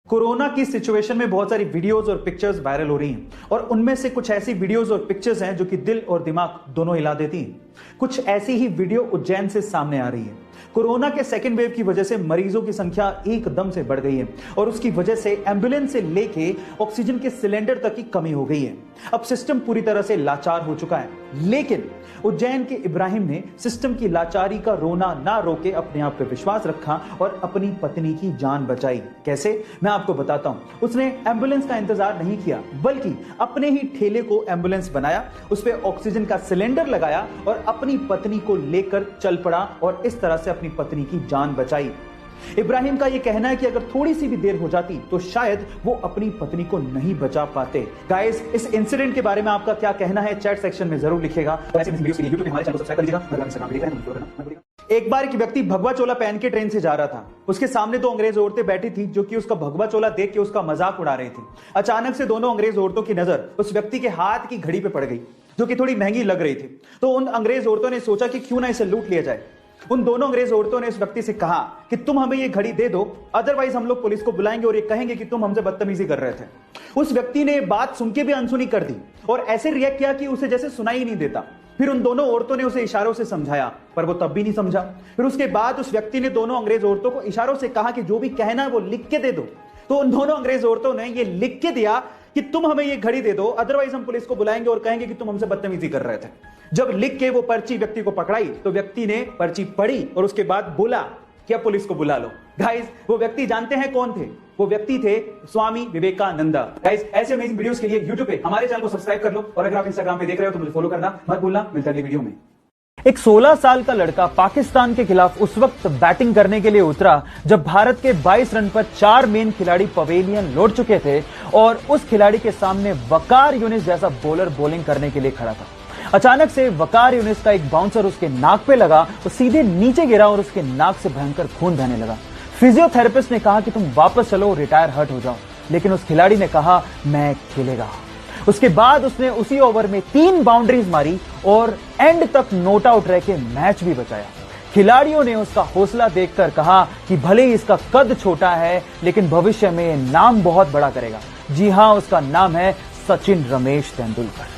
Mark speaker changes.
Speaker 1: Corona की situation में बहुत सारी वीडियोस और पिक्चर्स वायरल हो रही हैं और उनमें से कुछ ऐसी वीडियोस और पिक्चर्स हैं जो कि दिल और दिमाग दोनों हिला देती हैं। कुछ ऐसी ही वीडियो उज्जैन से सामने आ रही है। कोरोना के सेकेंड वेव की वजह से मरीजों की संख्या एकदम से बढ़ गई है और उसकी वजह से एम्बुलेंस से लेके ऑक्सीजन के सिलेंडर तक की कमी हो गई है। अब सिस्टम पूरी तरह से लाचार हो चुका है, लेकिन उज्जैन के इब्राहिम ने सिस्टम की लाचारी का रोना ना रोके अपने आप पे विश्वास रखा और अपनी पत्नी की जान बचाई। कैसे, मैं आपको बताता हूं। उसने एम्बुलेंस का इंतजार नहीं किया, बल्कि अपने ही ठेले को एम्बुलेंस बनाया, उस पे ऑक्सीजन का सिलेंडर लगाया और अपनी पत्नी को लेकर चल पड़ा और इस तरह से अपनी पत्नी की जान बचाई। इब्राहिम का यह कहना है कि अगर थोड़ी सी भी देर हो जाती तो शायद वो अपनी पत्नी को नहीं बचा पाते। गाइस, इस इंसिडेंट के बारे में आपका क्या कहना है चैट सेक्शन में जरूर लिखिएगा। एक बार एक व्यक्ति भगवा चोला पहन के ट्रेन से जा रहा था। उसके सामने दो अंग्रेज औरतें बैठी थी जो कि उसका भगवा चोला देख के उसका मजाक उड़ा रही थी। अचानक से दोनों अंग्रेज औरतों की नजर उस व्यक्ति के हाथ की घड़ी पे पड़ गई जो कि थोड़ी महंगी लग रही थी। तो उन अंग्रेज औरतों ने सोचा कि क्यों ना इसे लूट लिया जाए। उन दोनों अंग्रेज औरतों ने इस व्यक्ति से कहा कि तुम हमें ये घड़ी दे दो, अदरवाइज हम लोग पुलिस को बुलाएंगे और ये कहेंगे कि तुम हमसे बदतमीजी कर रहे थे। उस व्यक्ति ने बात सुन के भी अनसुनी कर दी और ऐसे रिएक्ट किया कि उसे जैसे सुनाई ही नहीं देता। फिर उन दोनों औरतों ने उसे इशारों से समझाया, पर वो तब भी नहीं समझा। फिर उसके बाद उस व्यक्ति ने दोनों अंग्रेज औरतों को इशारों से कहा कि जो भी कहना है वो लिख के दे दो। तो उन दोनों अंग्रेज औरतों ने ये लिख के दिया कि तुम हमें ये घड़ी दे दो, अदरवाइज हम पुलिस को बुलाएंगे और कहेंगे कि तुम हमसे बदतमीजी कर रहे थे। जब लिख के वो पर्ची व्यक्ति को पकड़ाई तो व्यक्ति ने पर्ची पढ़ी और उसके बाद बोला कि अब पुलिस को बुला लो। गाइस, वो व्यक्ति जानते हैं कौन थे? वो व्यक्ति थे स्वामी विवेकानंदा। गाइस, ऐसे अमेजिंग वीडियोस के लिए YouTube पे हमारे चैनल को सब्सक्राइब कर लो और अगर आप Instagram पे देख रहे हो तो मुझे फॉलो करना मत भूलना। मिलते हैं अगली वीडियो में। एक 16 साल का लड़का पाकिस्तान के खिलाफ उस वक्त बैटिंग करने के लिए उतरा जब भारत के 22 रन पर 4 मेन खिलाड़ी पवेलियन लौट चुके थे और उस खिलाड़ी के सामने वकार यूनिस जैसा बॉलर बॉलिंग करने के लिए खड़ा था। अचानक से वकार यूनिस का एक बाउंसर उसके नाक पे लगा तो सीधे नीचे गिरा और उसके नाक से भयंकर खून बहने लगा। फिजियोथेरेपिस्ट ने कहा कि तुम वापस चलो, रिटायर हर्ट हो जाओ, लेकिन उस खिलाड़ी ने कहा मैं खेलेगा। उसके बाद उसने उसी ओवर में 3 बाउंड्रीज मारी और एंड तक नॉट आउट रह के मैच भी बचाया। खिलाड़ियों ने उसका हौसला देखकर कहा कि भले ही इसका कद छोटा है लेकिन भविष्य में नाम बहुत बड़ा करेगा। जी हां, उसका नाम है सचिन रमेश तेंदुलकर।